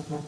Because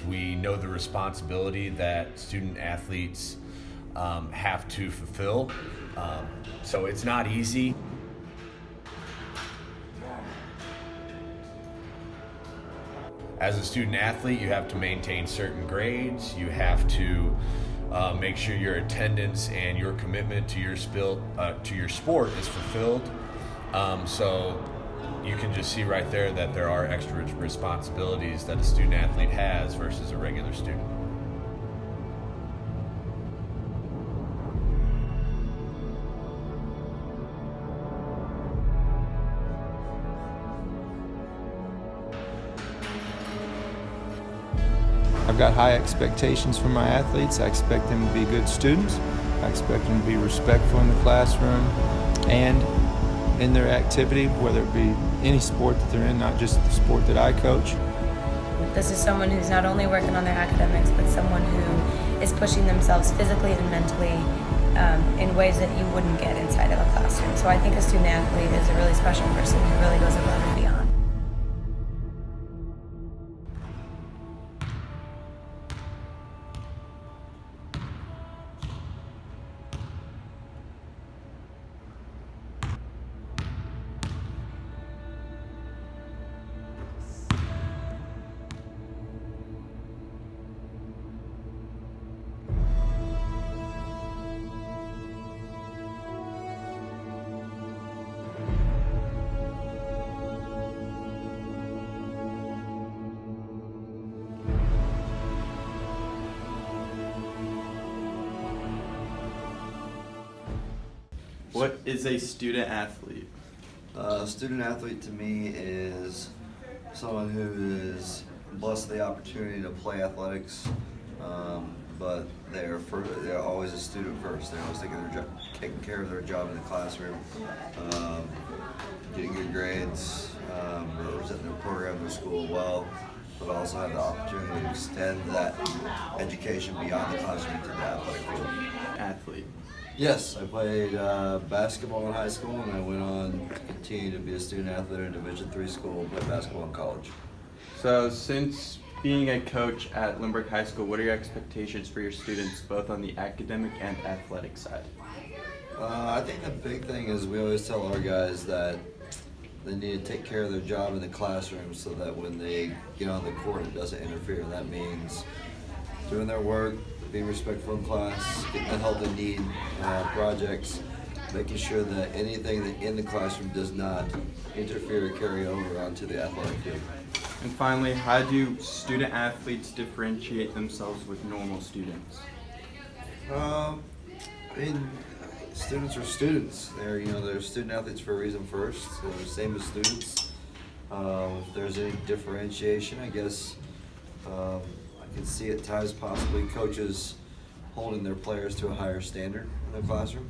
we know the responsibility that student athletes have to fulfill. So it's not easy. As a student athlete, you have to maintain certain grades. You have to make sure your attendance and your commitment to your sport is fulfilled. So you can just see right there that there are extra responsibilities that a student athlete has versus a regular student. I've got high expectations for my athletes. I expect them to be good students. I expect them to be respectful in the classroom and in their activity, whether it be any sport that they're in, not just the sport that I coach. This is someone who's not only working on their academics, but someone who is pushing themselves physically and mentally in ways that you wouldn't get inside of a classroom. So I think a student athlete is a really special person who really goes above and beyond. What is a student athlete? A student athlete to me is someone who is blessed with the opportunity to play athletics, but they're always a student first. They're always taking care of their job in the classroom, getting good grades, representing their program, their school well, but also have the opportunity to extend that education beyond the classroom to the athletic field. Athlete. Yes, I played basketball in high school, and I went on to continue to be a student athlete at a Division III school and play basketball in college. So since being a coach at Lindbergh High School, what are your expectations for your students, both on the academic and athletic side? I think the big thing is we always tell our guys that they need to take care of their job in the classroom so that when they get on the court, it doesn't interfere. That means doing their work, being respectful in class, getting the help they need, projects, making sure that anything that in the classroom does not interfere or carry over onto the athletic field. And finally, how do student athletes differentiate themselves with normal students? I mean, students are students. They're student athletes for a reason first. They're the same as students. If there's any differentiation, I guess I can see at times possibly coaches holding their players to a higher standard in the classroom.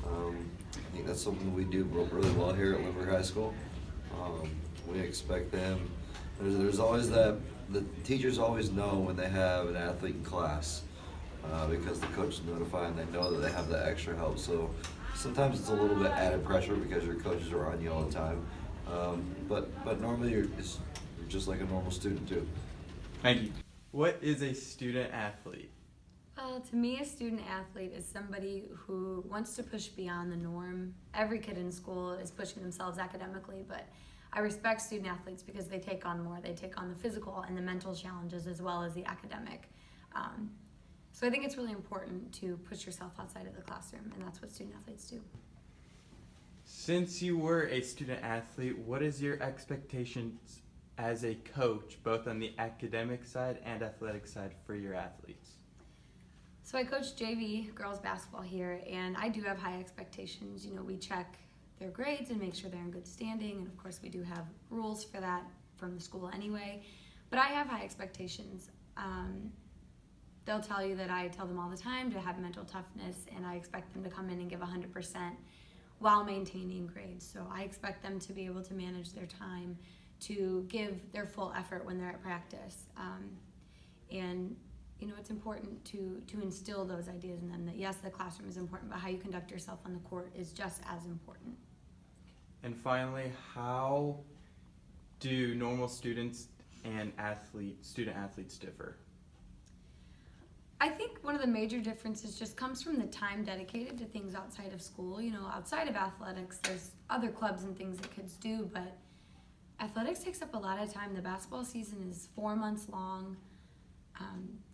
I think that's something we do really well here at Lindbergh High School. We expect them. There's always the teachers always know when they have an athlete in class because the coach is notified and they know that they have the extra help. So sometimes it's a little bit added pressure because your coaches are on you all the time. But normally you're just like a normal student too. Thank you. What is a student athlete? Well, to me, a student athlete is somebody who wants to push beyond the norm. Every kid in school is pushing themselves academically, but I respect student athletes because they take on more. They take on the physical and the mental challenges as well as the academic. So I think it's really important to push yourself outside of the classroom, and that's what student athletes do. Since you were a student athlete, what is your expectations as a coach, both on the academic side and athletic side for your athletes? So I coach JV girls basketball here, and I do have high expectations. You know, we check their grades and make sure they're in good standing, and of course we do have rules for that from the school anyway. But I have high expectations. They'll tell you that I tell them all the time to have mental toughness, and I expect them to come in and give 100% while maintaining grades. So I expect them to be able to manage their time, to give their full effort when they're at practice. And you know, it's important to instill those ideas in them that yes, the classroom is important, but how you conduct yourself on the court is just as important. And finally, how do normal students and student athletes differ? I think one of the major differences just comes from the time dedicated to things outside of school. You know, outside of athletics, there's other clubs and things that kids do, but athletics takes up a lot of time. The basketball season is 4 months long.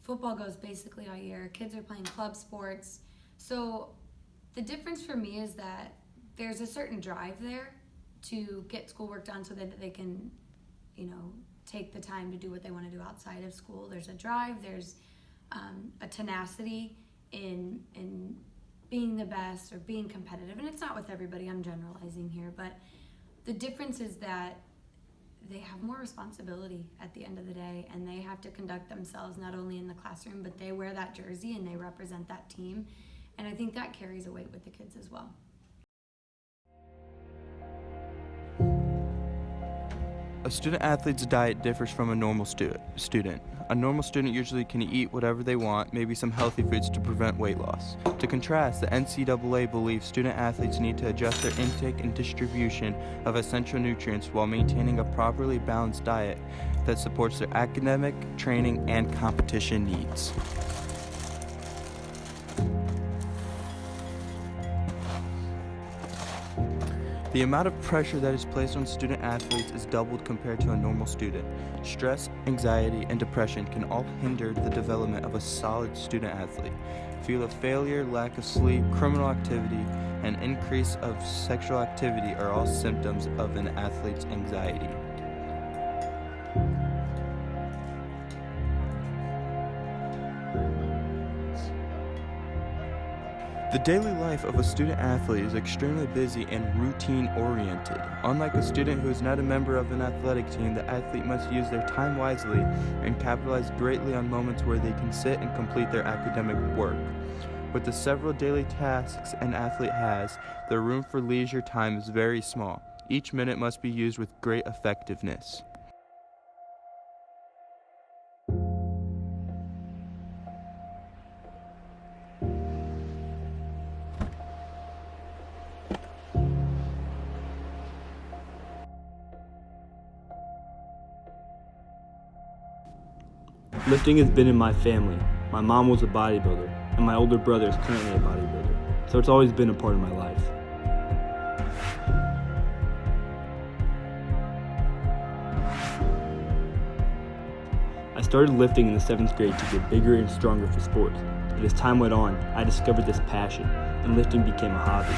Football goes basically all year. Kids are playing club sports. So the difference for me is that there's a certain drive there to get schoolwork done so that they can, you know, take the time to do what they want to do outside of school. There's a drive, there's a tenacity in being the best or being competitive. And it's not with everybody, I'm generalizing here, but the difference is that they have more responsibility at the end of the day, and they have to conduct themselves not only in the classroom, but they wear that jersey and they represent that team. And I think that carries a weight with the kids as well. A student athlete's diet differs from a normal student. A normal student usually can eat whatever they want, maybe some healthy foods to prevent weight loss. To contrast, the NCAA believes student athletes need to adjust their intake and distribution of essential nutrients while maintaining a properly balanced diet that supports their academic, training, and competition needs. The amount of pressure that is placed on student athletes is doubled compared to a normal student. Stress, anxiety, and depression can all hinder the development of a solid student athlete. Feel of failure, lack of sleep, criminal activity, and increase of sexual activity are all symptoms of an athlete's anxiety. The daily life of a student athlete is extremely busy and routine-oriented. Unlike a student who is not a member of an athletic team, the athlete must use their time wisely and capitalize greatly on moments where they can sit and complete their academic work. With the several daily tasks an athlete has, the room for leisure time is very small. Each minute must be used with great effectiveness. Lifting has been in my family. My mom was a bodybuilder, and my older brother is currently a bodybuilder, so it's always been a part of my life. I started lifting in the 7th grade to get bigger and stronger for sports, but as time went on, I discovered this passion, and lifting became a hobby.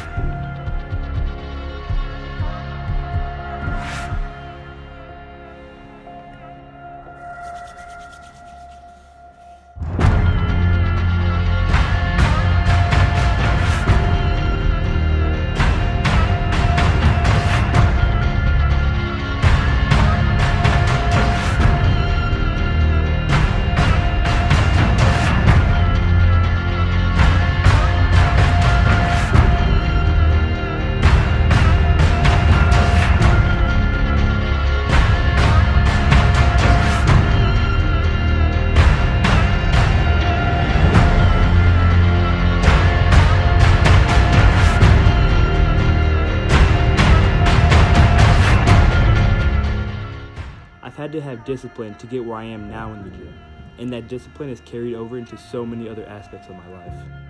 I've had to have discipline to get where I am now in the gym, and that discipline has carried over into so many other aspects of my life.